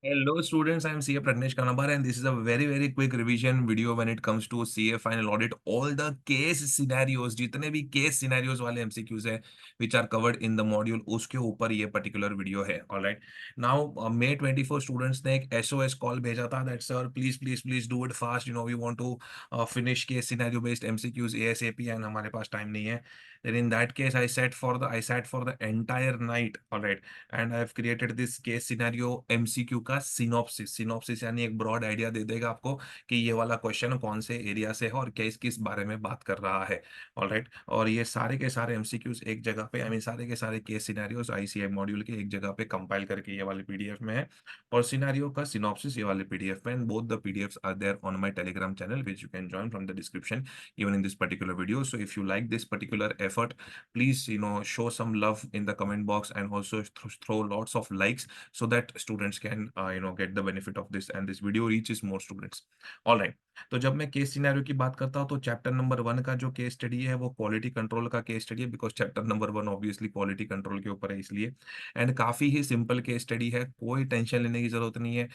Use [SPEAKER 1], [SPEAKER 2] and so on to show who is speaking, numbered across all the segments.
[SPEAKER 1] Hello students, I am CA Pragnesh Kanabar and this is a very quick revision video when it comes to CA final audit. All the case scenarios, जितने भी case scenarios वाले MCQs है which are covered in the module, उसके ऊपर ये particular video है. All right. Now May 24 students ने एक SOS call भेजा था that sir please do it fast. You know we want to finish case scenario based MCQs ASAP and हमारे पास time नहीं है. Then in that case I sat for the entire night. All right. And I have created this case scenario MCQ का synopsis यानी एक broad idea दे देगा आपको कि ये वाला क्वेश्चन कौन से एरिया से है और केस किस बारे में बात कर रहा है। ऑलराइट, और ये सारे के सारे एमसीक्यूज एक जगह पे, आई मीन सारे के सारे केस सिनेरियोस आईसीआई मॉड्यूल के एक जगह पे कंपाइल करके ये वाले पीडीएफ में है, और सिनेरियो का सिनॉप्सिस ये वाले पीडीएफ में, and both the PDFs are there on my Telegram channel which you can join from the description given in this particular video. So if you like this particular effort, please show some love in the comment box and also throw lots of likes so that students can get the benefit of this and this video reaches more students. All right. तो जब मैं case scenario की बात करता हूँ तो chapter number 1 का जो केस स्टडी है वो क्वालिटी कंट्रोल का केस स्टडी है, because chapter number 1 obviously quality control के ऊपर है इसलिए, एंड काफी ही सिंपल केस स्टडी है, कोई टेंशन लेने की जरूरत नहीं है।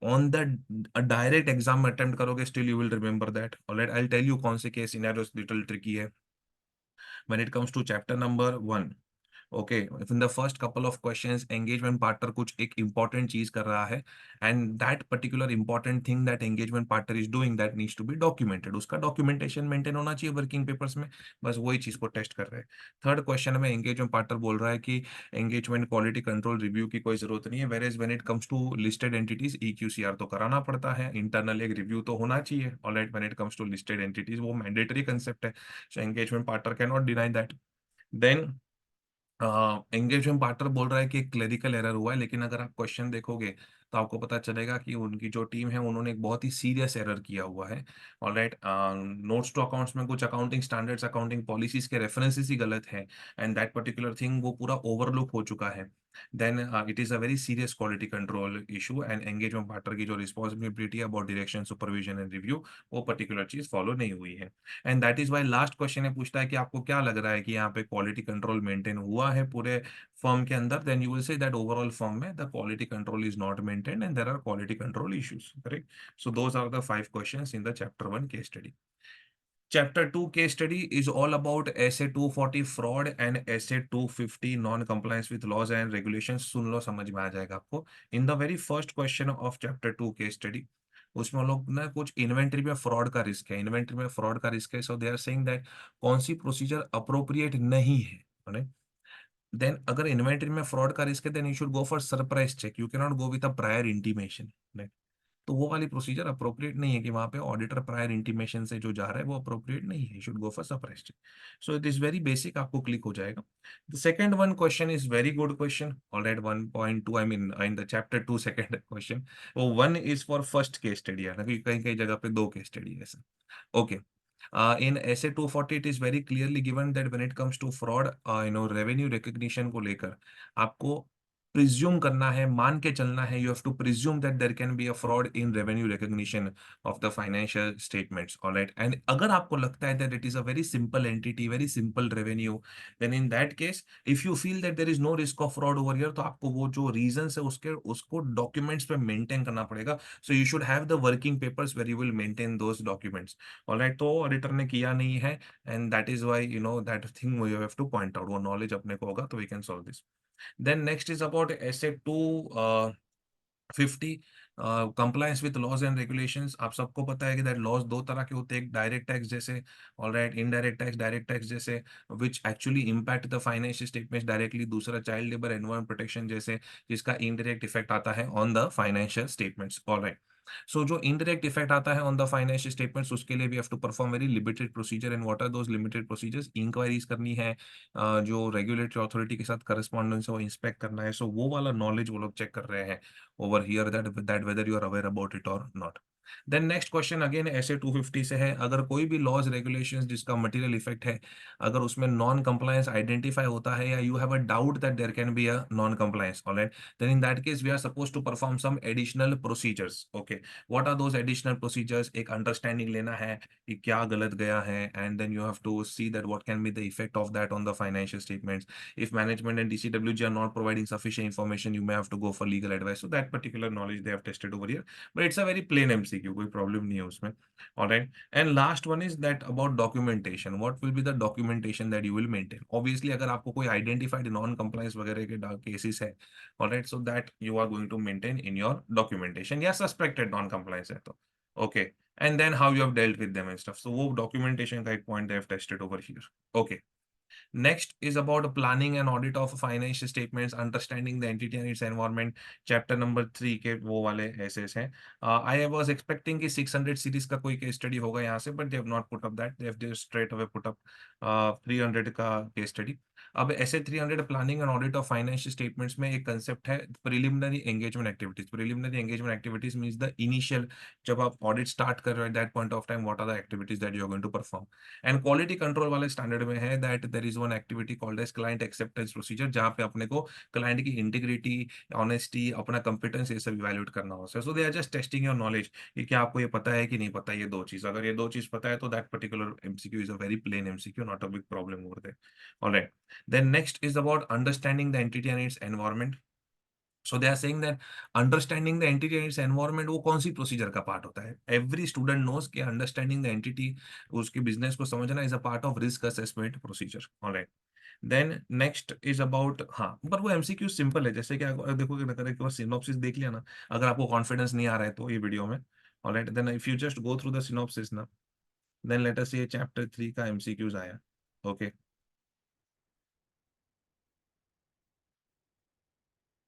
[SPEAKER 1] On the direct exam attempt करोगे still you will remember that. Alright, I will tell you कौन से केस सिनेरियोस लिटिल ट्रिकी है when it comes to chapter number 1. Okay, in the first couple of questions engagement partner कुछ एक important चीज कर रहा है, and that particular important thing that engagement partner is doing that needs to be documented, उसका documentation maintain होना चाहिए working papers में, बस वही चीज को टेस्ट कर रहे हैं। थर्ड क्वेश्चन में एंगेजमेंट पार्टनर बोल रहा है कि एंगेजमेंट क्वालिटी कंट्रोल रिव्यू की कोई जरूरत नहीं है, whereas when it comes to listed entities EQCR तो कराना पड़ता है, इंटरनल एक रिव्यू तो होना चाहिए। Alright, when it comes to listed entities वो मैंडेटरी कंसेप्ट है, so engagement partner can not deny that. Then engagement partner बोल रहा है कि एक क्लेरिकल एरर हुआ है, लेकिन अगर आप क्वेश्चन देखोगे तो आपको पता चलेगा कि उनकी जो टीम है उन्होंने एक बहुत ही सीरियस एरर किया हुआ है। ऑलराइट, नोट्स टू अकाउंट्स में कुछ अकाउंटिंग स्टैंडर्ड्स, अकाउंटिंग पॉलिसीज के रेफरेंसेस ही गलत है, एंड दैट पर्टिकुलर थिंग वो पूरा ओवरलुक हो चुका है। Then it is a very serious quality control issue, and engagement partner की जो responsibility about direction, supervision and review, वो पर्टिकुलर चीज फॉलो नहीं हुई है। And that is why last question ये पूछता है कि आपको क्या लग रहा है कि यहाँ पे क्वालिटी कंट्रोल मेंटेन हुआ है पूरे फर्म के अंदर, then you will say that overall firm में the quality control is not maintained and there are quality control issues. Correct, so those are the 5 questions in the chapter 1 case study. Chapter 2 case study is all about SA 240 fraud and SA 250 non compliance with laws and regulations. सुन लो, समझ में आ जाएगा आपको। In the very first question of chapter 2 case study, उसमें हम लोग ना कुछ इन्वेंट्री में फ्रॉड का रिस्क है, इन्वेंट्री में फ्रॉड का रिस्क है, so they are saying that कौन सी प्रोसीजर अप्रोप्रिएट नहीं है। देन अगर इन्वेंटरी में फ्रॉड का रिस्क है then you should go for surprise check, you can not go with a prior intimation. तो वो वाली प्रोसीजर अप्रोप्रिएट नहीं है कि वहां पे ऑडिटर प्रायर इंटीमेशन से जो जा रहा है वो अप्रोप्रिएट नहीं है, you should go for surprise check. So it is very basic, आपको क्लिक हो जाएगा। The second one question is very good question. Alright, 1.2, I mean in the chapter 2 second question, वो 1 is for first case study है ना, कि कहीं कहीं जगह पे 2 केस स्टडी है ऐसा। Okay, in SA 240 it is very clearly given that when it comes to fraud, revenue recognition को लेकर आपको प्रिज्यूम करना है, मान के चलना है, you have to presume that there can be a fraud in revenue recognition of the financial statements. Alright, and अगर आपको लगता है that it is a very simple entity, very simple revenue, then in that case if you feel that there is no risk of fraud over here, तो आपको वो जो reason है उसके उसको डॉक्यूमेंट्स पे मेंटेन करना पड़ेगा। So you should have the working papers where you will maintain those documents. Alright, तो ऑडिटर ने किया नहीं है, and that is why that thing you have to point out, वो नॉलेज अपने को होगा तो we can solve this. Then next is about SA 250 compliance with laws and regulations. आप सबको पता है कि दैट लॉज दो तरह के होते हैं, एक डायरेक्ट टैक्स जैसे, alright, indirect tax, direct tax जैसे which actually impact the financial statements directly, दूसरा चाइल्ड लेबर एनवायरमेंट प्रोटेक्शन जैसे, जिसका इनडायरेक्ट इफेक्ट आता है on the financial statements. Alright, so जो इनडायरेक्ट इफेक्ट आता है ऑन द फाइनेंशियल स्टेटमेंट्स, उसके लिए we have to perform very limited procedure, and what are those limited procedures, inquiries करनी है, जो रेगुलेटरी अथॉरिटी के साथ करस्पॉन्डेंस है वो इंस्पेक्ट करना है, सो वो वाला नॉलेज वो लोग चेक कर रहे हैं over here, that whether you are aware about it or not. Then next question again ऐसे 250 से है, अगर कोई भी लॉज रेगुलेशंस जिसका मटेरियल इफेक्ट है, अगर उसमें नॉन कंप्लायंस आइडेंटिफाई होता है या you have a doubt that there can be a non compliance, alright, then in that case we are suppose to perform some additional procedures. Okay, what are those additional procedures? एक understanding लेना है कि क्या गलत गया है, and then you have to see that what can be the effect of that on the financial statements. If management and DCWG are not providing sufficient information, you may have to go for legal advice. So that particular knowledge they have tested over here, but it's a very plain MCQ, कोई problem नहीं है उसमें। All right, and last one is that about documentation. What will be the documentation that you will maintain? Obviously, अगर आपको कोई identified non-compliance वगैरह के cases है, all right, so that you are going to maintain in your documentation. या suspected non-compliance है तो, okay, and then how you have dealt with them and stuff. So वो documentation का एक point they have tested over here. Okay. Next is about planning and audit of financial statements, understanding the entity and its environment. Chapter number 3 के वो वाले ऐसे हैं। I was expecting कि 600 series का कोई case study होगा यहाँ से, but they have not put up that. They have just straight away put up 300 का case study. अब ऐसे 300 planning and audit of financial statements में एक कंसेप्ट है preliminary engagement activities. Preliminary engagement activities means the initial, जब आप audit start कर रहे हो at that point of time what are the activities that you are going to perform. And quality control वाले standard में है that there is one activity called as client acceptance procedure, जहां पे अपने को क्लाइंट की इंटीग्रिटी, ऑनेस्टी, अपना competence ये सब इवैल्यूएट करना होता है। So they are just testing your knowledge कि क्या आपको ये पता है कि नहीं पता है, ये दो चीज। अगर ये दो चीज पता है तो that particular MCQ is a very plain MCQ, not a big problem over there. Alright, then next is about understanding the entity and its environment. So they are saying that understanding the entity and its environment वो कौन सी procedure का part होता है? Every student knows कि understanding the entity, उसके business को समझना is a part of risk assessment procedure. Alright, then next is about, हाँ पर वो एमसीक्यू सिंपल है, जैसे कि देखो कि अगर एक बार सिनॉप्सिस देख लिया ना, अगर आपको कॉन्फिडेंस नहीं आ रहा है तो ये वीडियो में, alright, then if you just go through the synopsis ना, देन लेट अस ये चैप्टर 3 का एमसीक्यूज आया। ओके,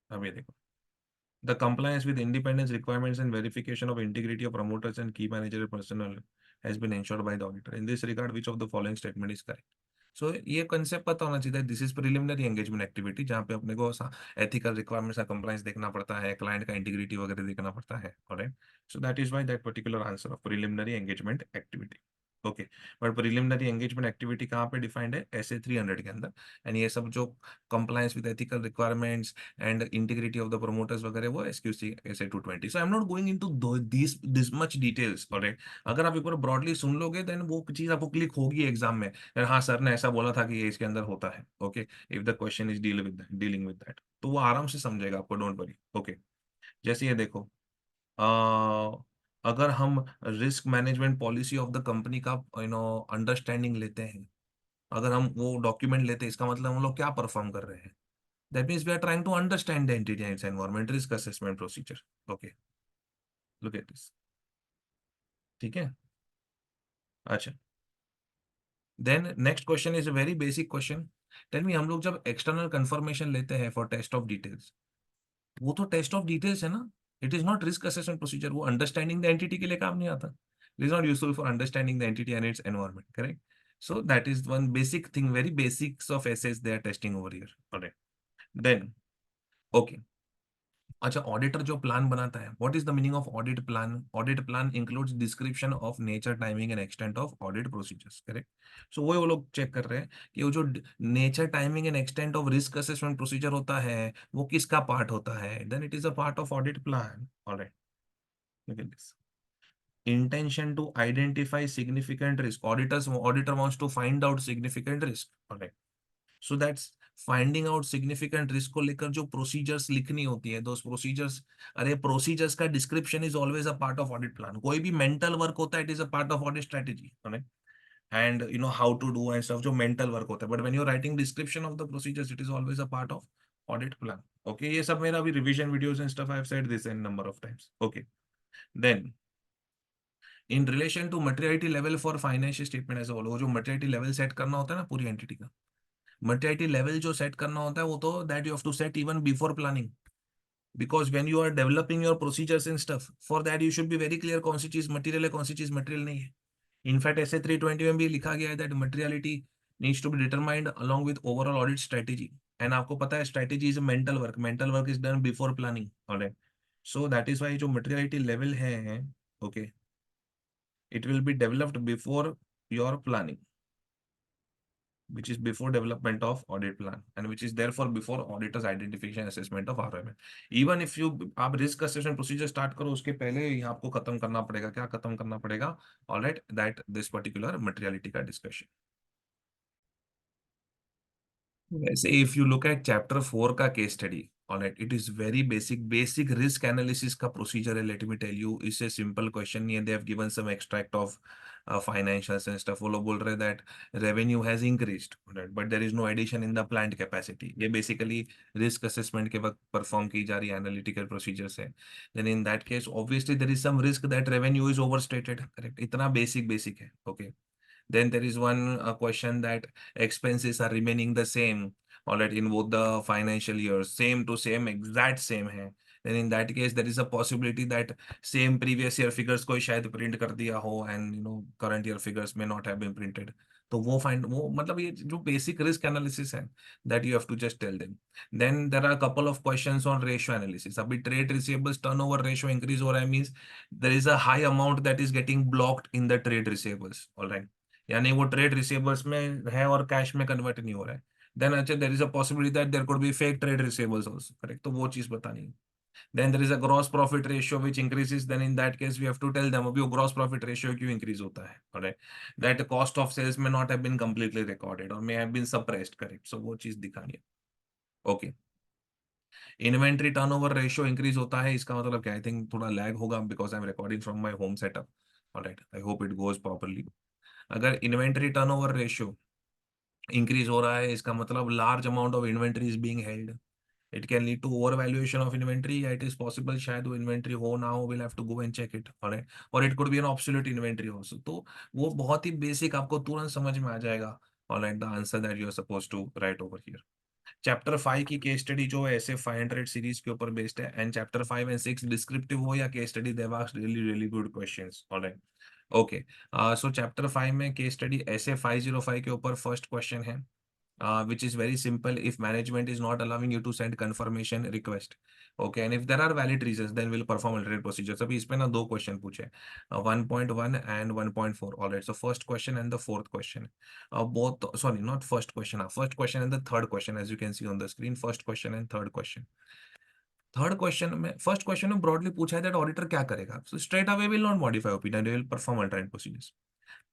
[SPEAKER 1] अब ये देखो, the compliance with independence requirements and verification of integrity of promoters and key managerial personnel has been ensured by the auditor. In this regard, which of the following statement is correct? सो ये concept पता होना चाहिए, this is preliminary engagement activity, जहाँ पे अपने को ethical requirements का compliance देखना पड़ता है, क्लाइंट का इंटीग्रिटी वगैरह देखना पड़ता है। Alright, so that is why that particular answer of preliminary engagement activity. Okay, but preliminary engagement activity कहाँ पे डिफाइंड है? ऐसे 300 के अंदर। एंड ये सब जो compliance with ethical requirements and integrity of the promoters वगैरह वो SQC SA 220। So I am not going into this much details. Alright, अगर आप एक बार ब्रॉडली सुन लोगे देन वो चीज आपको क्लिक होगी एग्जाम में, हाँ सर ने ऐसा बोला था कि ये इसके अंदर होता है। Okay, if the question is dealing with that, तो वो आराम से समझेगा आपको, डोंट वरी। ओके, जैसे ये देखो, अगर हम risk management policy of the company का अंडरस्टैंडिंग लेते हैं, अगर हम वो डॉक्यूमेंट लेते हैं, इसका मतलब हम लोग क्या परफॉर्म कर रहे हैं? That means we are trying to understand the entity and its environment, risk assessment procedure. Okay, look at this. ठीक है, अच्छा, then next question is a very basic question. Tell me, हम लोग जब एक्सटर्नल कंफर्मेशन लेते हैं for test of details, वो तो टेस्ट ऑफ डिटेल्स है ना, it is not risk assessment procedure. वो अंडरस्टैंडिंग द एंटिटी के लिए काम नहीं आता, it is not useful for understanding the entity and its environment, correct? So that is one basic thing, very basics of assess they are testing over here. Alright, then okay, अच्छा, auditor जो plan बनाता है, what is the meaning of audit plan? Audit plan includes description of nature, timing and extent of audit procedures, correct? So वो लोग check कर रहे हैं कि वो जो nature, timing and extent of risk assessment procedure होता है वो किसका पार्ट होता है, then it is a part of audit plan. Alright, look at this, intention to identify significant risk, auditor wants to find out significant risk, alright, so that's finding out significant risk को लेकर जो procedures लिखनी होती है, those procedures, अरे procedures का description is always a part of audit plan. कोई भी मेंटल वर्क होता है, it is a part of audit strategy, and you know how to do and stuff, जो मेंटल वर्क होता है, but when you are writing description of the procedures it is always a part of audit plan. Okay, ये सब मेरा अभी revision videos and stuff, I have said this in number of times. Okay, then in relation to materiality level for financial statement as a whole, वो जो materiality level set करना होता है ना पूरी एंटिटी का, मटेरियलिटी लेवल जो set करना होता है वो तो that you have to set even before planning, because when you are developing your procedures and stuff, for that you should be very clear कौन सी चीज मटेरियल है, कौन सी चीज मटेरियल नहीं है। इनफैक्ट ऐसे 320 में भी लिखा गया है that materiality needs to be determined along with overall audit strategy. And आपको पता है strategy is mental work is done before planning, alright, so that is why जो मटेरियलिटी लेवल है Okay, it will be developed before your planning, which is before development of audit plan, and which is therefore before auditor's identification assessment of RMA. Even if you आप risk assessment procedure start करो, उसके पहले यहाँ आपको खत्म करना पड़ेगा, क्या खत्म करना पड़ेगा? All right, that this particular materiality का discussion. वैसे if you look at chapter 4 का case study, alright, it is very basic risk analysis का प्रोसीजर है. लेट मी टेल यू, इससे सिंपल क्वेश्चन नहीं है. They have given some extract of financials and stuff. वो लोग बोल रहे हैं that revenue has increased but there is no addition in the plant capacity. ये बेसिकली रिस्क असेसमेंट के वक्त परफॉर्म की जा रही एनालिटिकल प्रोसीजर्स है. Then in that case obviously there is some risk that revenue is overstated. Correct, इतना basic है. Okay, then there is one question that expenses are remaining the same, all right, in both the financial years, same to same, exact same hai. Then in that case there is a possibility that same previous year figures को शायद print कर दिया हो, and current year figures may not have been printed. तो वो find, वो मतलब ये जो बेसिक रिस्क एनालिसिस है, that you have to just tell them. Then there are couple of questions on ratio analysis. अभी trade receivables turnover ratio increase हो रहा है, means there is a high amount that is getting blocked in the trade receivables. Alright, यानी वो trade receivables में है और cash में कन्वर्ट नहीं हो रहा है. देन अच्छा, there is a possibility that there could be fake trade receivables also. Correct, तो वो चीज बतानी है. Then there is a gross profit ratio which increases. Then in that case we have to tell them अभी वो gross profit ratio क्यों increase होता है. Alright, that cost of sales may not have been completely recorded or may have been suppressed. Correct, so वो चीज दिखानी है. Okay, inventory turnover ratio increase होता है, इसका मतलब क्या? आई थिंक थोड़ा लैग होगा because I am recording from my home setup. Alright, I hope it goes properly. अगर इन्वेंट्री टर्नओवर रेशियो इंक्रीज हो रहा है, इसका मतलब large amount of inventory is being held. It can lead to overvaluation of inventory. Yeah, it is possible शायद वो inventory हो ना हो, we'll have to go and check it. Alright, or it could be an obsolete inventory also. तो वो बहुत ही basic आपको तुरंत समझ में आ जाएगा. Alright, the answer that you are supposed to write over here. Chapter 5 की केस स्टडी जो है ऐसे 500 सीरीज के ऊपर बेस्ड है, एंड चैप्टर 5 एंड 6 डिस्क्रिप्टिव हो या case study, they asked really good questions. Alright, okay, so chapter 5 में केस स्टडी ऐसे 505 के ऊपर फर्स्ट क्वेश्चन है, which is very simple. If management is not allowing you to send confirmation request, okay, and if there are valid reasons, then we'll perform alternate procedures. अभी इसमें ना दो question पूछे, 1.1 and 1.4. All right, so first question and the fourth question, both, sorry, not first question, first question and the third question, as you can see on the screen, first question and third question. Third question में, first question में broadly पूछा है that auditor क्या करेगा. So straight away will not modify opinion, will perform alternate procedures.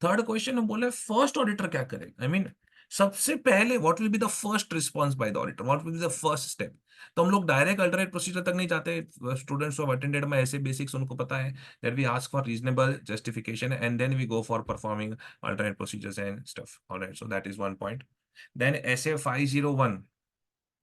[SPEAKER 1] Third question में बोले first auditor क्या करेगा. आई मीन सबसे पहले what will be the first response by the auditor, what will be the first step. तो हम लोग direct alternate procedure तक नहीं जाते. स्टूडेंट्स ऑफ अटेंडेड में ऐसे बेसिक्स उनको पता है that we ask for reasonable justification and then we go for performing alternate procedures and stuff. Alright, so that is one point. Then SA 501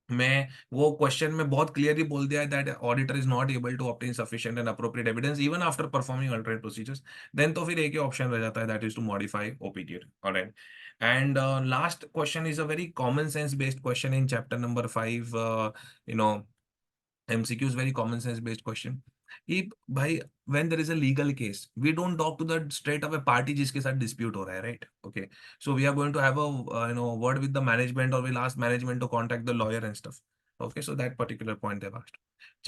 [SPEAKER 1] में वो क्वेश्चन में बहुत क्लियरली बोल दिया है that auditor is not able to obtain sufficient and appropriate evidence even after performing alternate procedures. Then तो फिर एक ही ऑप्शन रह जाता है, that is to modify OPDR. Alright, and last question is a very common sense based question in chapter number 5. You know, MCQ is very common sense based question. कि भाई when there is a legal case, we don't talk to the straight away party जिसके साथ dispute हो रहा है, right? Okay, so we are going to have a word with the management, or we'll ask management to contact the lawyer and stuff. Okay, so that particular point they've asked.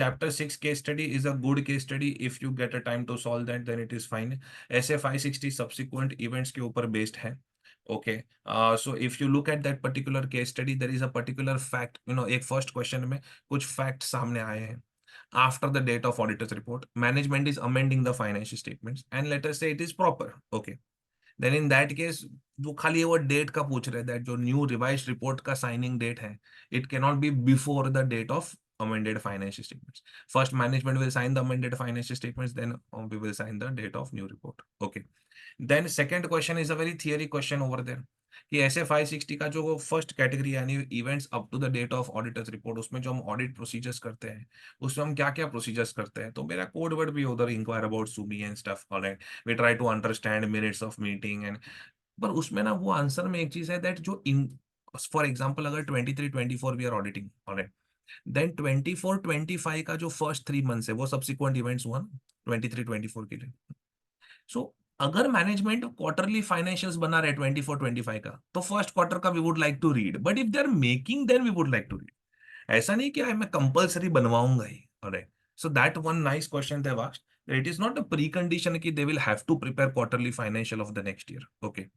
[SPEAKER 1] Chapter 6 case study is a good case study. If you get a time to solve that, then it is fine. SA 560 subsequent events के ऊपर based है. Okay, so if you look at that particular case study, there is a particular fact, एक first question में कुछ facts सामने आए हैं. After the date of auditor's report, management is amending the financial statements and let us say it is proper. Okay, then in that case जो खाली वो date का पूछ रहे दैट जो न्यू रिवाइज्ड रिपोर्ट का साइनिंग डेट है, it can not be before the date of amended financial statements. First, management will sign the amended financial statements, then we will sign the date of new report. Okay, then second question is a very theory question over there कि ऐसे 560 का जो first category यानी events up to the date of auditors report, उसमें जो हम audit procedures करते हैं, उसमें हम क्या क्या प्रोसीजर्स करते हैं. तो मेरा कोड वर्ड भी उधर इंक्वायर अबाउट सुमी and stuff. Alright, we try to understand minutes of meeting and, पर उसमें ना वो आंसर में एक चीज है दैट जो इन, फॉर एग्जांपल अगर 23-24 we are auditing, alright, then 24-25 का जो फर्स्ट 3 मंथ्स है वो सब्सिक्वेंट इवेंट्स हुआ 23-24 के लिए. सो अगर मैनेजमेंट क्वार्टरली फाइनेंशियल्स बना रहे 24-25 का, तो फर्स्ट क्वार्टर का we would like to read, but if they are making then we would like to read. ऐसा नहीं कि मैं कंपलसरी बनवाऊंगा ही. Alright, so that one nice question they asked. It is not a precondition कि they will have to prepare quarterly financial of the next year. Okay.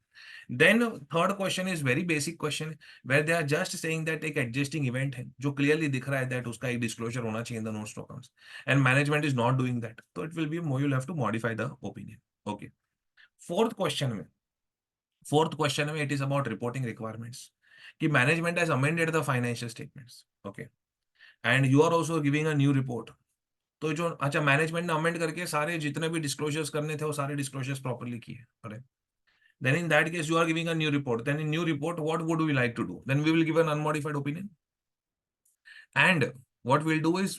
[SPEAKER 1] Then third question is very basic question where they are just saying that एक adjusting event है जो clearly दिख रहा है that उसका एक disclosure होना चाहिए in the notes to accounts and management is not doing that. So it will be more you'll have to modify the opinion. Okay. Fourth question में it is about reporting requirements कि management has amended the financial statements. Okay. And you are also giving a new report. तो जो अच्छा management ने amend करके सारे जितने भी डिस्क्लोजर्स करने थे वो सारे डिस्क्लोजर्स प्रॉपर्ली किए. अरे then in that case you are giving a new report. Then in new report what would we like to do? Then we will give an unmodified opinion. And what we'll do is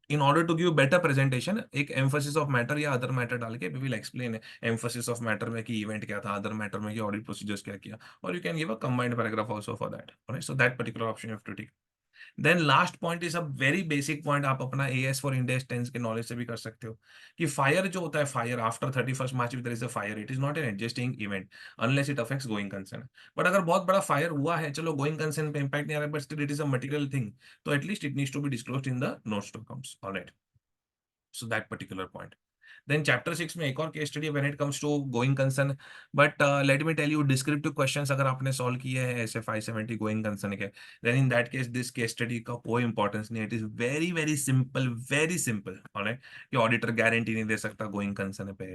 [SPEAKER 1] in order to give better presentation एक emphasis of matter या other matter डाल के we will explain emphasis of matter में कि event क्या था, other matter में कि audit procedures क्या किया, or you can give a combined paragraph also for that. Alright, so that particular option you have to take. Then last point is a very basic point. आप अपना as for end S 10 के knowledge से भी कर सकते हो कि fire जो होता है, fire after 31st March there is a fire, it is not an adjusting event unless it affects going concern. But अगर बहुत बड़ा फायर हुआ है, चलो गोइंग कंसर्न पे इंपैक्ट नहीं आ रहा है but still it is a material thing, तो at least it needs to be disclosed in the notes to accounts. Alright, so that particular point. Then chapter 6 में एक और case study when it comes to going concern. But let me tell you descriptive questions अगर आपने solve किए हैं SA 570 going concern के, then in that case this case study का कोई इंपॉर्टेंस नहीं. It is very very simple. Alright, कि auditor guarantee नहीं दे सकता गोइंग कंसर्न पे.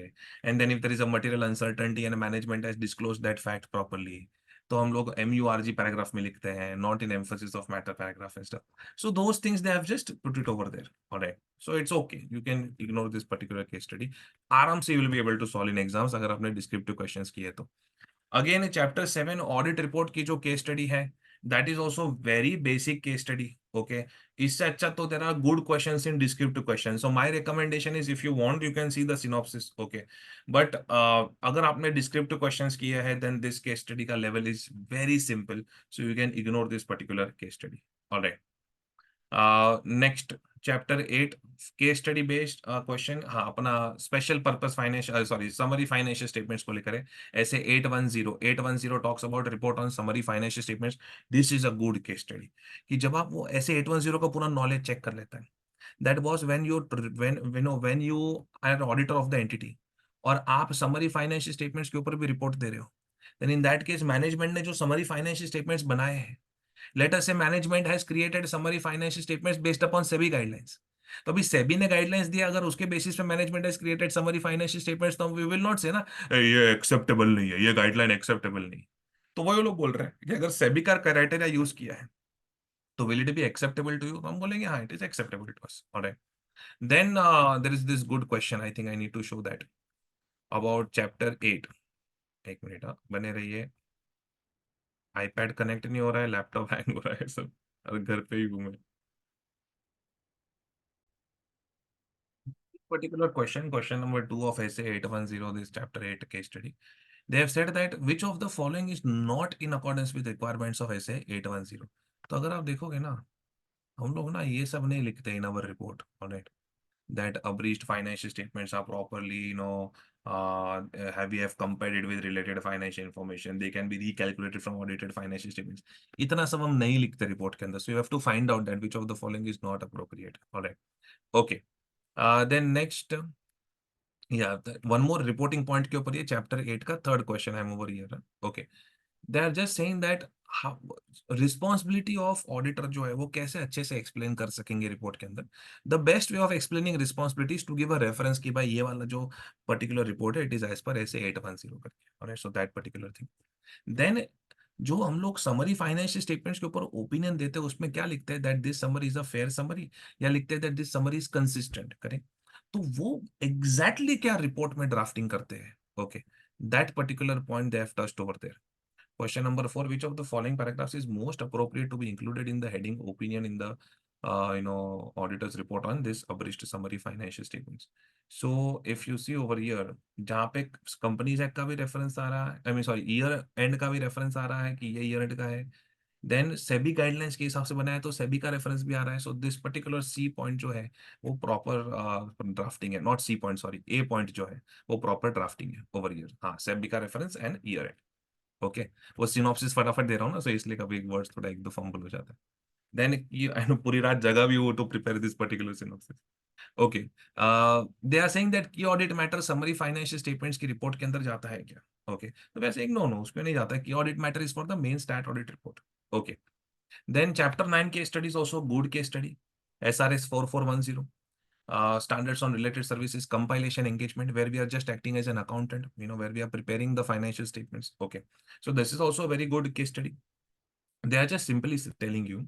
[SPEAKER 1] And then if there is a material uncertainty and management has disclosed that fact properly, तो हम लोग MURG पैराग्राफ में लिखते हैं, not in emphasis of matter paragraph and stuff. So those things they have just put it over there. Alright, so it's okay, you can ignore this particular case study. आराम से you will be able to solve in exams अगर आपने descriptive questions किए तो. Again chapter 7 audit report की जो case study है, that is also very basic case study. Okay, इससे अच्छा तो there are good questions in descriptive question. So my recommendation is if you want you can see the synopsis. Okay, but अगर आपने descriptive questions किए हैं then this case study का level is very simple, so you can ignore this particular case study. Alright, next chapter 8 case study based question. हाँ, अपना special purpose financial sorry summary financial statements को लेकर है. ऐसे 810 talks about report on summary financial statements. This is a good case study कि जब आप वो ऐसे 810 का पूरा नॉलेज चेक कर लेता है. That was when you are auditor of the entity और आप समरी फाइनेंशियल स्टेटमेंट्स के ऊपर भी रिपोर्ट दे रहे हो, then in that case management ने जो समरी फाइनेंशियल स्टेटमेंट्स बनाए हैं, let us say management has created summary financial statements based upon SEBI guidelines. तो अभी सेबी ने गाइडलाइंस दिया, अगर उसके बेसिस पे management has created summary financial statements, तो वी विल नॉट से ना ये एक्सेप्टेबल नहीं है, ये गाइडलाइन एक्सेप्टेबल नहीं. तो वही लोग बोल रहे हैं कि अगर सेबी का क्राइटेरिया यूज किया है तो will it be acceptable to you. हम बोलेंगे हाँ it is acceptable to us. Alright, then there is this good question, I think I need to show that about chapter 8. एक मिनट, बने रहिए. आईपैड कनेक्ट नहीं हो रहा है, लैपटॉप हैंग हो रहा है सब, और घर पे ही हूँ मैं. Particular question number 2 of essay 810, this chapter 8 case study. They have said that which of the following is not in accordance with requirements of essay 810. तो अगर आप देखोगे ना, हम लोग ना ये सब नहीं लिखते in our report. Alright, that abridged financial statements are properly, have compared it with related financial information, they can be recalculated from audited financial statements. इतना सब हम नहीं लिखते रिपोर्ट के अंदर. So you have to find out that which of the following is not appropriate. Alright, okay. Then next, yeah, one more reporting point के ऊपर, ये chapter 8 का third question है over here. Okay, they are just saying that how responsibility of auditor जो है वो कैसे अच्छे से explain कर सकेंगे रिपोर्ट के अंदर. The best way of explaining responsibility is to give a reference कि भाई ये वाला जो particular report है it is as per ऐसे 810 करके. Alright, so that particular thing. Then जो हम लोग समरी फाइनेंशियल स्टेटमेंट्स के ऊपर ओपिनियन देते हैं उसमें क्या लिखते हैं, that this summary is a fair summary, या लिखते हैं that this summary is consistent. करें, तो वो एग्जैक्टली exactly क्या रिपोर्ट में ड्राफ्टिंग करते हैं. Okay, that particular point they have touched over there. Question number 4, which of the following paragraphs is most appropriate to be included in the heading opinion in the auditor's report on this abridged summary financial statements? So if you see over here, जहाँ पे companies act का भी reference आ रहा है, I mean sorry year and का भी reference आ रहा है कि ये ईयर एंड का है, देन सेबी गाइडलाइंस के हिसाब से बनाया है तो सेबी का रेफरेंस भी आ रहा है. So this particular C point जो है वो प्रॉपर ड्राफ्टिंग है, not C point sorry, A point जो है वो प्रॉपर ड्राफ्टिंग है ओवर ईयर. हाँ, सेबी का reference and year end. Okay, वो सिनॉप्सिस फटाफट दे रहा हूँ ना, सो इसलिए कभी वर्ड्स थोड़ा एक दो फंबल हो जाता है. देन ये आई नो पूरी रात जगा भी हो to prepare this particular synopsis. Okay, they are saying that की audit matter summary financial statements की रिपोर्ट के अंदर जाता है क्या? ओके, तो वैसे एक नो नो उसमें नहीं जाता है, की audit matter is for the main stat audit report. Okay, then chapter 9 case study is also good case study, SRS 4410, standards on related services, compilation engagement, where we are just acting as an accountant, where we are preparing the financial statements. Okay, so this is also a very good case study. They are just simply telling you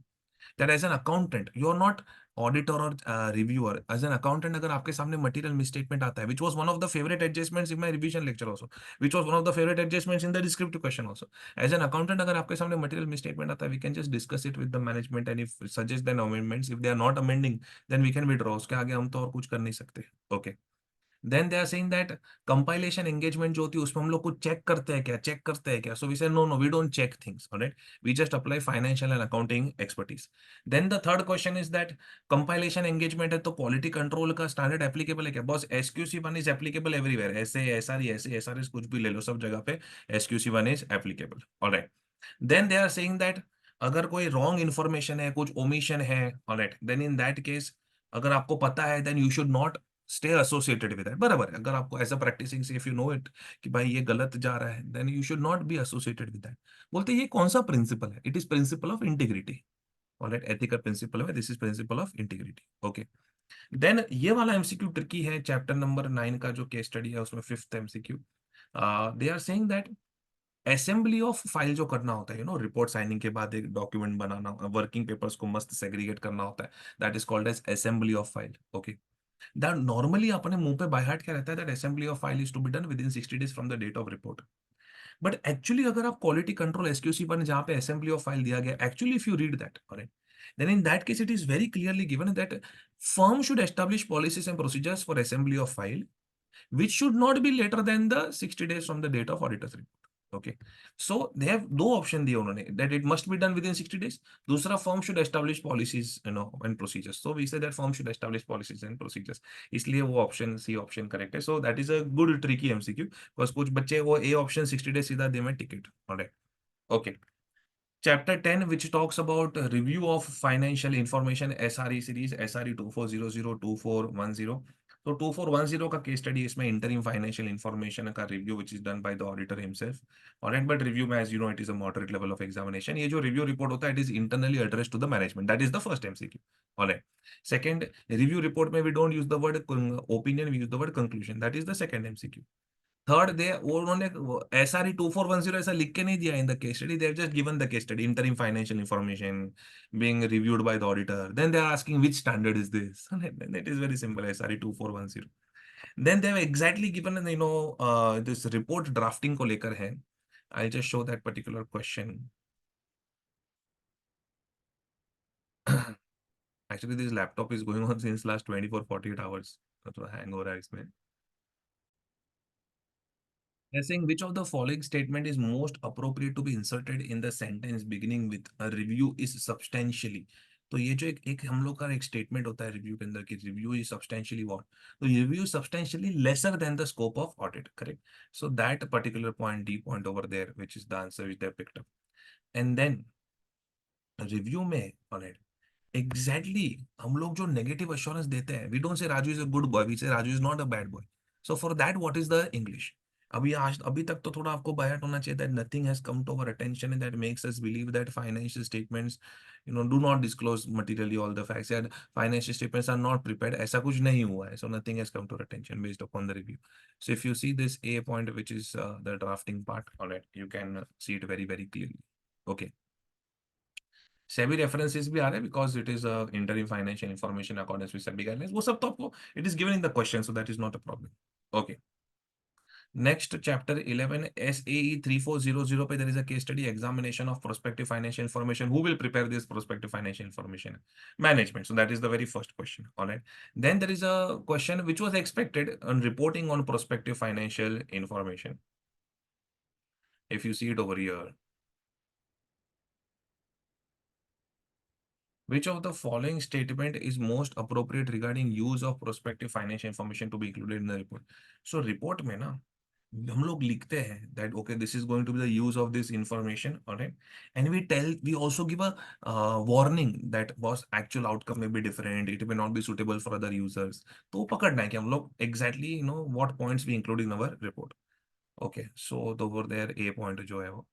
[SPEAKER 1] that as an accountant you are not auditor or reviewer. As an accountant, अगर आपके सामने material misstatement आता है, which was one of the favorite adjustments in my revision lecture also, which was one of the favorite adjustments in the descriptive question also. As an accountant, अगर आपके सामने material misstatement आता है, we can just discuss it with the management and if suggest then amendments. If they are not amending, then we can withdraw. उसके आगे हम तो और कुछ कर नहीं सकते. Okay. Then they are saying that compilation engagement जो होती है उसमें हम लोग कुछ चेक करते हैं क्या, so we say no no we don't check things, alright, we just apply financial and accounting expertise. Then the third question is that compilation engagement है तो क्वालिटी कंट्रोल का स्टैंडर्ड एप्लीकेबल है क्या? Boss SQC 1 is applicable everywhere, ऐसे SRE कुछ भी ले लो, सब जगह पे SQC 1 is applicable, alright. Then they are saying that अगर कोई रॉन्ग इन्फॉर्मेशन है, कुछ ओमिशन है, alright, then in that case अगर आपको पता है then you should not stay associated with that. बराबर है, अगर आपको ऐसा प्रैक्टिसिंग से इफ यू नो इट कि भाई ये गलत जा रहा है, then you should not be associated with that. बोलते हैं ये कौन सा प्रिंसिपल है? It is principle of integrity, alright, ethical principle है, this is principle of integrity. Okay, then ये वाला एमसीक्यू ट्रिकी है, चैप्टर नंबर 9 का जो केस स्टडी है उसमें fifth MCQ, they are saying that assembly of file जो करना होता है, रिपोर्ट साइनिंग के बाद एक डॉक्यूमेंट बनाना, वर्किंग पेपर्स को मस्त सेग्रीगेट करना होता है, that is called as assembly of file. Okay, that normally अपने मुंह पे बाय हार्ट क्या रहता है, that assembly of file is to be done within 60 days from the date of report. But actually अगर आप क्वालिटी कंट्रोल SQC पर जहां पे असेंबली ऑफ फाइल दिया गया, actually if you read that, alright, then in that case it is very clearly given that firm should establish policies and procedures for assembly of file which should not be later than the 60 days from the date of auditor's report. Okay, so they have दो option दिए उन्होंने, that it must be done within 60 days, दूसरा firm should establish policies and procedures, so we say that firm should establish policies and procedures, इसलिए वो option C option correct है। so that is a good tricky MCQ because कुछ बच्चे वो A option 60 days सीधा दे में ticket, alright. Okay, Chapter 10, which talks about review of financial information, SRE series, SRE 2400, 2410. So 2410 का case study इसमें interim financial information का review which is done by the auditor himself. Alright, but review में as you know it is a moderate level of examination. ये जो review report होता है it is internally addressed to the management. That is the first MCQ. Alright. Second, review report में we don't use the word opinion, we use the word conclusion. That is the second MCQ. Third they वो उन्होंने SRE 2410 ऐसा लिख के नहीं दिया in the case study, they have just given the case study, interim financial information being reviewed by the auditor, then they are asking which standard is this, then it is very simple, SRE 2410. then they have exactly given this report drafting को लेकर है, I'll just show that particular question. actually this laptop is going on since last 24-48 hours, थोड़ा hang हो रहा है इसमें। They're saying which of the following statement is most appropriate to be inserted in the sentence beginning with a review is substantially। तो ये जो एक हम लोग का एक स्टेटमेंट होता है रिव्यू के अंदर कि रिव्यू इज सब्सटेंशियली व्हाट, तो review substantially lesser than the scope of audit, correct, so that particular point D point over there which is the answer which they picked up. And then review में alright exactly हम लोग जो negative assurance देते हैं, we don't say Raju is a good boy, we say Raju is not a bad boy. So for that what is the English? अभी तक तो थोड़ा आपको बायट होना चाहिए, that nothing has come to our attention and that makes us believe that financial statements do not disclose materially all the facts, and financial statements are not prepared, ऐसा कुछ नहीं हुआ है, so nothing has come to our attention based upon the review. So if you see this A point which is the drafting part, alright, you can see it very very clearly. Okay, SEBI references भी आ रहे हैं because it is interim financial information according with SEBI guidelines, वो सब तो आपको it is given in the question, so that is not a problem. Okay, next chapter 11 SAE 3400 पे there is a case study examination of prospective financial information, who will prepare this prospective financial information? Management, so that is the very first question, alright. Then there is a question which was expected on reporting on prospective financial information, if you see it over here, which of the following statement is most appropriate regarding use of prospective financial information to be included in the report? So report में ना हम लोग लिखते हैं that okay this is going to be the use of this information, alright, and we also give a warning that was actual outcome may be different, it may not be suitable for other users. तो वो पकड़ना है कि हम लोग exactly what points we include in our report. Okay, so the over there A point जो है वो,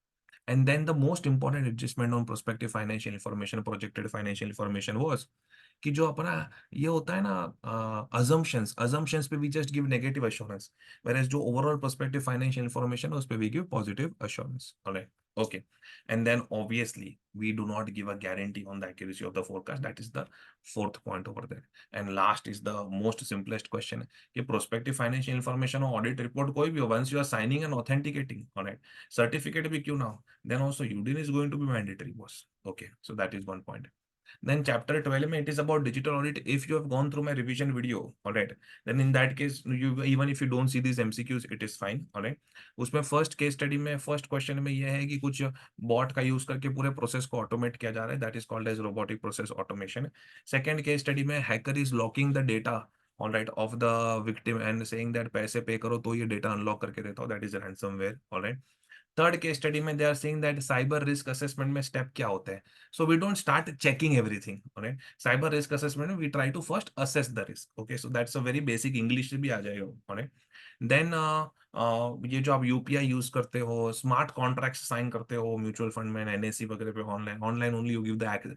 [SPEAKER 1] and then the most important adjustment on prospective financial information, projected financial information was कि जो अपना ये होता है ना assumptions पे we just give negative assurance, whereas जो overall prospective financial information है उस पे we give positive assurance. Alright, okay, and then obviously we do not give a guarantee on the accuracy of the forecast. That is the fourth point over there. And last is the most simplest question कि prospective financial information और audit report कोई भी हो, once you are signing and authenticating, alright, certificate भी क्यों ना हो, then also UDIN is going to be mandatory, boss. Okay, so that is one point. Then chapter 12 में it is about digital audit. If you have gone through my revision video, all right, then in that case you even if you don't see these MCQs it is fine, all right. उसमें first case study में first question में यह है कि कुछ bot का use करके पूरे प्रोसेस को ऑटोमेट किया जा रहा है, that is called as robotic process automation. Second case study में hacker is locking the data all right of the victim and saying that पैसे पे करो तो ये डेटा अनलॉक करके देता हो, that is ransomware, all right. Third case study में they are saying that cyber risk assessment में स्टेप क्या होते हैं. So we don't start checking everything, alright. Cyber risk assessment में we try to first assess the risk. Okay, so that's a very basic, English भी आ जाएगा, alright. Then ये जो आप यूपीआई यूज करते हो, स्मार्ट कॉन्ट्रैक्ट साइन करते हो म्यूचुअल फंड में, एनएससी वगैरह पे, online online only you give the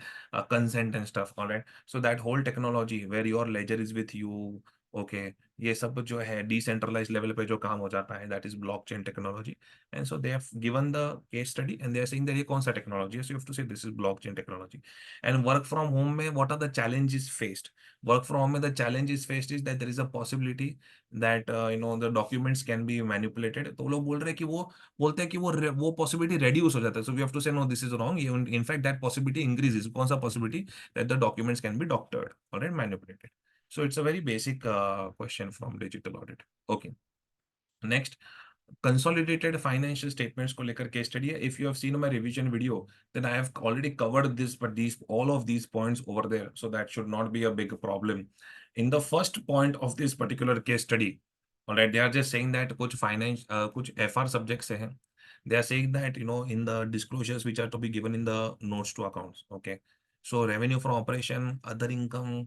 [SPEAKER 1] consent and stuff, alright. So that whole technology where your ledger is with you. Okay, ये सब जो है डिसेंट्रलाइज लेवल पे जो काम हो जाता है, that is blockchain technology. And so they have given the case study and they are saying that ये कौन सा technology है, so you have to say this is blockchain technology. And work from home में what are the challenges faced? Work from home में the challenges faced is that there is a possibility that the documents can be manipulated. तो वो लोग बोल रहे हैं कि वो बोलते हैं कि वो possibility reduce हो जाता है, so we have to say no, this is wrong. In fact that possibility increases. कौन सा possibility? That the documents can be doctored or manipulated. So it's a very basic question from digital audit. Okay. Next, consolidated financial statements को लेकर case study है. If you have seen my revision video, then I have already covered this, but all of these points over there, so that should not be a big problem. In the first point of this particular case study, all right, they are just saying that कुछ finance कुछ FR subjects हैं. They are saying that in the disclosures which are to be given in the notes to accounts. Okay, so revenue from operation, other income,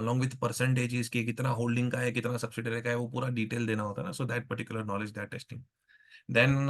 [SPEAKER 1] along with percentages कि कितना holding का है, कितना subsidiary का है, वो पूरा डिटेल देना होता है ना. So that particular knowledge they are testing. Then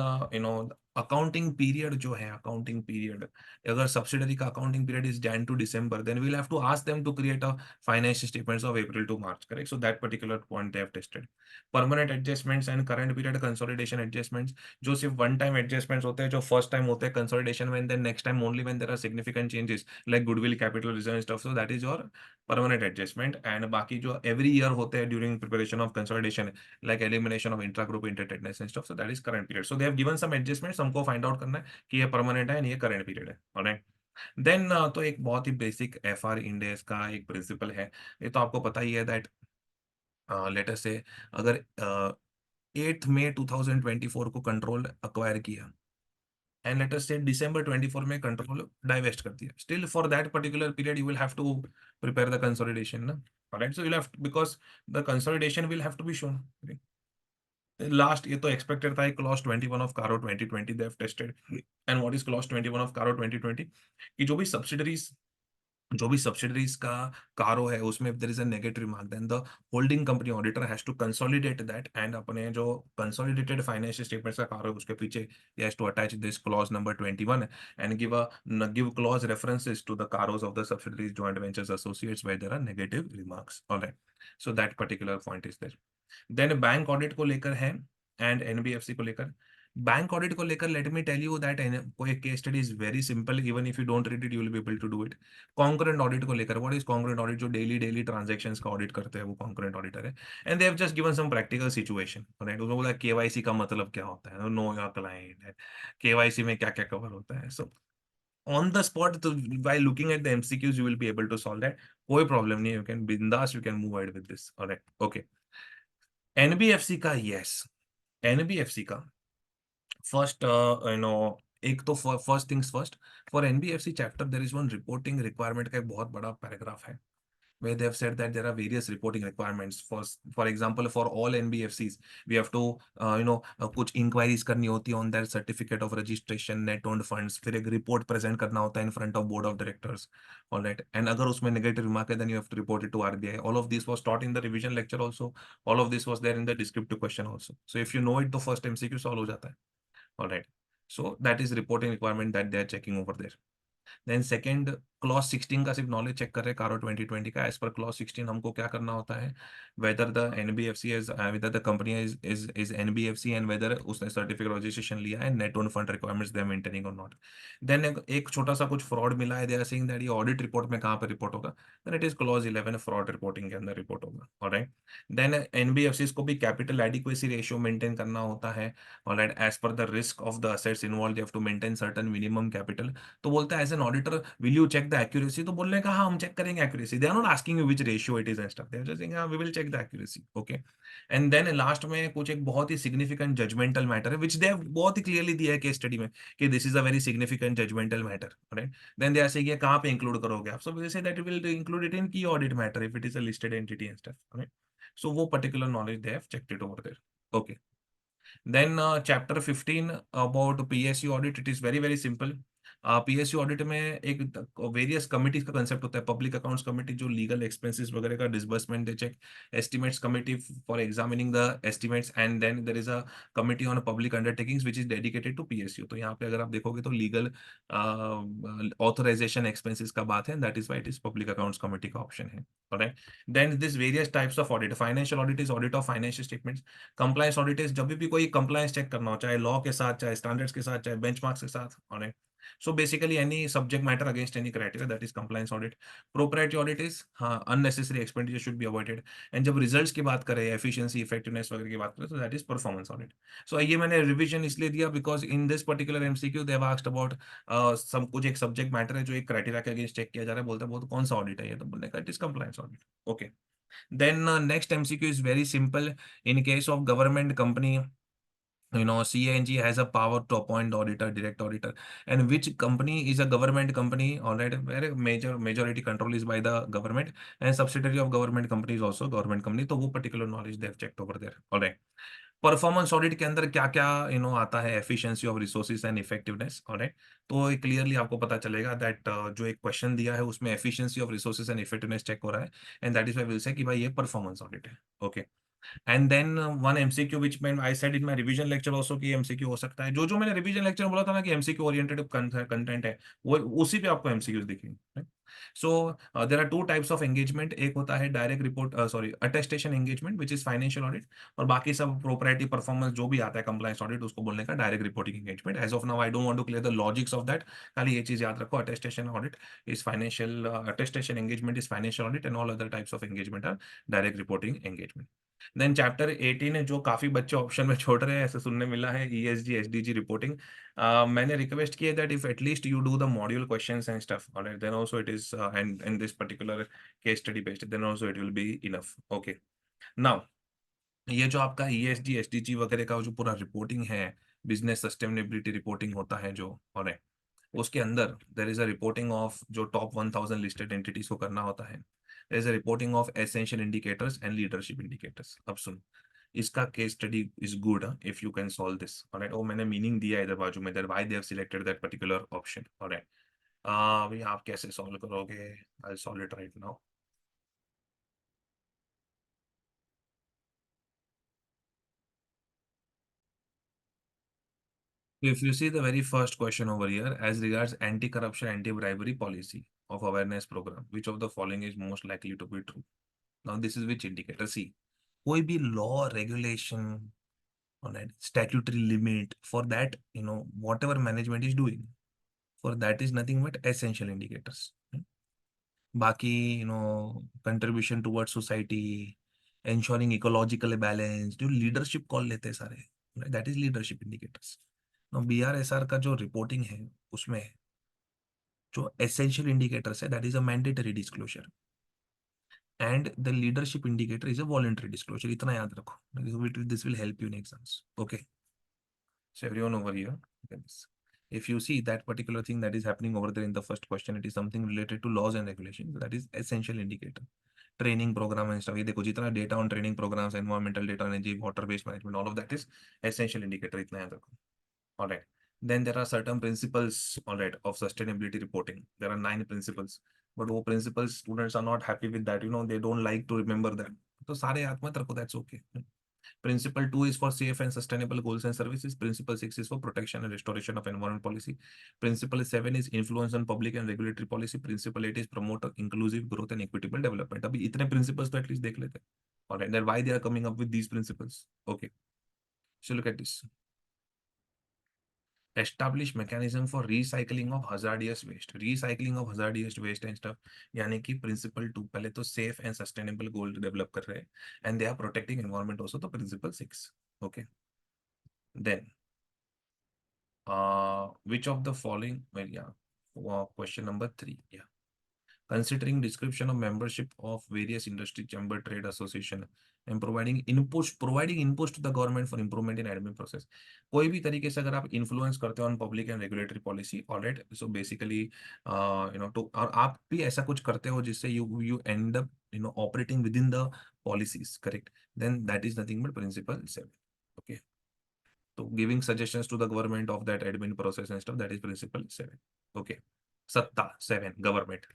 [SPEAKER 1] accounting period जो है, अकाउंटिंग पीरियड, अगर सब्सिडरी का accounting period is Jan to December, then we'll have to ask them to create a financial statements of April to March, correct. So that particular point they have tested. Permanent adjustments and current period consolidation adjustments, जो सिर्फ one time adjustments होते हैं, जो first time होते हैं consolidation में, then next time only when there are significant changes like goodwill, capital reserve stuff, so that is your permanent adjustment. And बाकी जो एवरी ईयर होते हैं during preparation of consolidation, like elimination of intra-group indebtedness and stuff. So that is current period. So they have given some adjustments. हमको find out करना है कि ये permanent है and ये current period है. Alright. Then तो एक बहुत ही basic FR इंडेक्स का एक प्रिंसिपल है. ये तो आपको पता ही है that let us say अगर 8th May 2024 को कंट्रोल अक्वायर किया and let us say December 24 में कंट्रोल डाइवेस्ट कर दिया, still for that particular period you will have to prepare the consolidation ना. Alright, so you'll have to, because the consolidation will have to be shown. Okay? Last ये तो expected था, clause 21 of कारो 2020 दे have tested. And what is clause 21 of कारो 2020? कि जो भी subsidiaries का कारो है उसमें there is a negative mark, then the holding company auditor has to consolidate that and अपने जो कंसोलिडेटेड फाइनेंशियल स्टेटमेंट्स का कारो है उसके पीछे he has to attach this clause number 21 and give clause references to the caros of the subsidiaries, joint ventures, associates where there are negative remarks. All right, so that particular point is there. Then bank audit को लेकर है and NBFC को लेकर. Bank audit को लेकर let me tell you that कोई case study is very simple, even if you don't read it you will be able to do it. Concurrent audit को लेकर, व्हाट इज कॉन्करेंट ऑडिट? जो daily daily transactions का audit करते हैं वो concurrent auditor है. And they have just given some practical situation, right. उसमें बोला केवाईसी का मतलब क्या होता है, नो योर क्लाइंट, केवाईसी में क्या क्या कवर होता है. So on the spot, by looking at the MCQs you will be able to solve that. कोई प्रॉब्लम नहीं है, यू कैन बिंदास, you can move ahead with this. Alright, okay. NBFC का, यस, एनबीएफसी का first एक तो first things first, for NBFC chapter there is one reporting requirement का एक बहुत बड़ा पैराग्राफ है. where they have said that there are various reporting requirements. For example, for all NBFCs, we have to कुछ inquiries करनी होती है on their certificate of registration, net owned funds, फिर एक report present करना होता है in front of board of directors, all right, and अगर उसमें negative remark है then you have to report it to RBI. All of this was taught in the revision lecture also. All of this was there in the descriptive question also. So if you know it, तो first MCQ solve हो जाता है, all right. So that is reporting requirement that they are checking over there. Then second clause 16 का सिर्फ knowledge check कर रहे हैं कारो 2020 का. एज पर क्लॉज 16 हमको क्या करना होता है, whether the NBFC is whether the company is NBFC and whether उसने सर्टिफिकेट रजिस्ट्रेशन लिया है, net own fund requirements they are maintaining और नॉट. देन एक छोटा सा कुछ फ्रॉड मिला है, दे आर सेइंग दैट ये ऑडिट रिपोर्ट में कहाँ पे रिपोर्ट होगा, then it is clause 11 fraud reporting के अंदर रिपोर्ट होगा. ऑलराइट. देन एनबीएफसी को भी कैपिटल एडिक्वेसी रेशियो मेंटेन करना होता है. Alright. As per the risk of the assets involve they have to maintain certain minimum capital. तो बोलता है as an auditor will you check the accuracy, तो बोलने का हाँ हम चेक करेंगे accuracy. They are not asking you which ratio it is and stuff, they are just saying हाँ we will check the accuracy. Okay. And then last में कुछ एक बहुत ही सिग्निफिकेंट जजमेंटल मैटर है व्हिच दे हैव बहुत ही clearly दिया है केस स्टडी में कि this is a very significant judgemental matter. Right. Then they are saying ये कहाँ पे इंक्लूड करोगे आप, so we say that will include it in key audit matter if it is a listed entity and stuff. Right. So वो particular knowledge they have checked it over there. Okay. Then chapter 15 about PSU audit, it is very very simple. PSU audit में एक various committees का concept होता है. Public accounts committee जो legal expenses वगैरह का disbursement they check, estimates committee for examining the estimates, and then there is a committee on public undertakings which is dedicated to PSU. तो यहाँ पे अगर आप देखोगे तो लीगल ऑथराइजेशन एक्सपेंसेस का बात है, that is why it is public accounts committee का ऑप्शन है. Alright. Then this various types of audit. Financial audit is audit of financial statements. Compliance audit is जब भी कोई कंप्लायंस चेक करना हो, चाहे लॉ के साथ, चाहे स्टैंडर्ड्स के साथ, चाहे बेंचमार्क्स के साथ. Alright. So basically any subject matter against any criteria, that is compliance audit. Proprietary audit is हाँ unnecessary expenditure should be avoided. And जब results की बात करें, efficiency, effectiveness वगैरह की बात करें, तो that is performance audit. So ये मैंने revision इसलिए दिया because in this particular MCQ they have asked about some कुछ एक subject matter है जो एक criteria के against check किया जा रहा है, बोलते हैं बहुत कौन सा audit है ये, तो बोलने का it is compliance audit. Okay. Then next MCQ is very simple. In case of government company, CANG has a power to appoint auditor, direct auditor, and which company is a government company, all right, where majority control is by the government, and subsidiary of government company is also government company. तो वो particular knowledge they have checked over there. All right. Performance audit के अंदर क्या क्या आता है, efficiency of resources and effectiveness. Alright. तो clearly आपको पता चलेगा दैट जो एक क्वेश्चन दिया है उसमें efficiency of resources and effectiveness check हो रहा है, and that is why will say कि भाई ये परफॉर्मेंस ऑडिट है. Okay. And then one MCQ which मैं I said in my revision lecture also कि एमसीक्यू हो सकता है. जो मैंने रिवीजन लेक्चर में बोला था ना कि एमसीक्यू ओरिएंटेड कंटेंट है, वो उसी पे आपको एमसीक्यूज दिखेंगे. So there are two types of engagement. एक होता है direct report sorry attestation engagement which is financial audit, और बाकी सब प्रोपराइटी परफॉर्मेंस जो भी आता है कंप्लायंस ऑडिट उसको बोलने का direct reporting engagement. As of now I don't want to clear the logics of that. खाली ये चीज याद रखो, attestation audit is financial, attestation engagement is financial audit, and all other types of engagement are direct reporting engagement. Then chapter 18 है जो काफी बच्चे option में छोड़ रहे हैं, ऐसे सुनने मिला है, ईएसजी एसडीजी रिपोर्टिंग. मैंने रिक्वेस्ट किया that if at least you do the module questions and stuff, alright, then also it is and this particular case study based, then also it will be enough. Okay. Now ये जो आपका ESG SDG वगैरह का जो पूरा reporting है, business sustainability reporting होता है जो, ऑलराइट, उसके अंदर there is a reporting of जो टॉप 1000 लिस्टेड एंटिटीज को करना होता है. There is a reporting of essential indicators and leadership indicators. अब सुन, इसका case study is good if you can solve this. Alright. और मैंने मीनिंग दिया है इधर बाजू में, that why they have selected that particular option. Alright. अभी आप कैसे सॉल्व करोगे, I will solve it right now. If you see the very first question over here, as regards anti-corruption, anti-bribery policy of awareness program, which of the following is most likely to be true? Now, this is which indicator? See, कोई भी law, regulation, all right, statutory limit for that, whatever management is doing, for that is nothing but essential indicators. बाकी, contribution towards society, ensuring ecological balance, जो leadership call लेते हैं सारे, right? That is leadership indicators. Now, BRSR का जो reporting है, उसमें जो essential indicators है, that is a mandatory disclosure. And the leadership indicator is a voluntary disclosure. इतना याद रखो. This will help you in exams. Okay. So everyone over here, look at this. If you see that particular thing that is happening over there in the first question, it is something related to laws and regulations. That is essential indicator. training program and stuff. ये देखो जितना data on training programs, environmental data, energy, water waste management, all of that is essential indicator. इतना याद रखो. All right. Then there are certain principles, all right, of sustainability reporting. There are 9 principles, but वो principles students are not happy with that. They don't like to remember that. तो सारे याद मत रखो. That's okay. Principle 2 is for safe and sustainable goals and services. Principle 6 is for protection and restoration of environment policy. Principle 7 is influence on public and regulatory policy. Principle 8 is promote inclusive growth and equitable development. अभी इतने principles तो at least देख लेते हैं. All right, then why they are coming up with these principles? Okay, so look at this. Establish mechanism for recycling of hazardous waste. Recycling of hazardous waste and stuff. यानी कि principle 2 पहले तो safe and sustainable goal develop कर रहे हैं, and they are protecting environment also. तो principle 6. Okay. Then, which of the following? Well, yeah. Question number 3. Yeah. Considering description of membership of various industry chamber trade association and providing inputs to the government for improvement in admin process. कोई भी तरीके से अगर आप influence करते हो on public and regulatory policy, alright, so basically तो और आप भी ऐसा कुछ करते हो जिससे you end up operating within the policies, correct? Then that is nothing but principle 7. Okay. So giving suggestions to the government of that admin process and stuff, that is principle 7. Okay. Satta 7, government.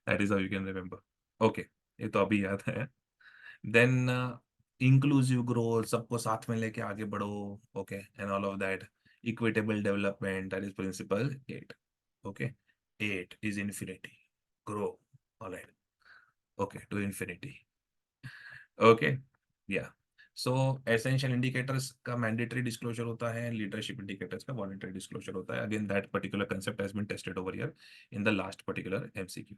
[SPEAKER 1] That is how you can remember. Okay. ये तो अभी याद है. Then inclusive growth, सबको साथ में लेके आगे बढ़ो. Okay. And all of that. Equitable development, that is principle 8. Okay. 8 is infinity. Grow. All right. Okay. To infinity. Okay. Yeah. So essential indicators का मैंडेटरी डिस्क्लोजर होता है, लीडरशिप इंडिकेटर्स का वॉलंटरी डिस्क्लोजर होता है. Again that particular concept has been tested over here in the last particular MCQ.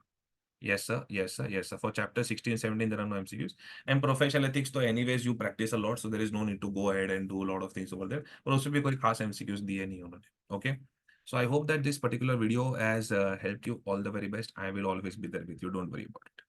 [SPEAKER 1] Yes sir, yes sir, yes sir. For chapter 16 17 there are no MCQs. And professional ethics तो anyways you practice a lot, so there is no need to go ahead and do a lot of things over there. पर उसमें भी कोई खास MCQs दिए नहीं उन्होंने. Okay, so I hope that this particular video has helped you. All the very best. I will always be there with you, don't worry about it.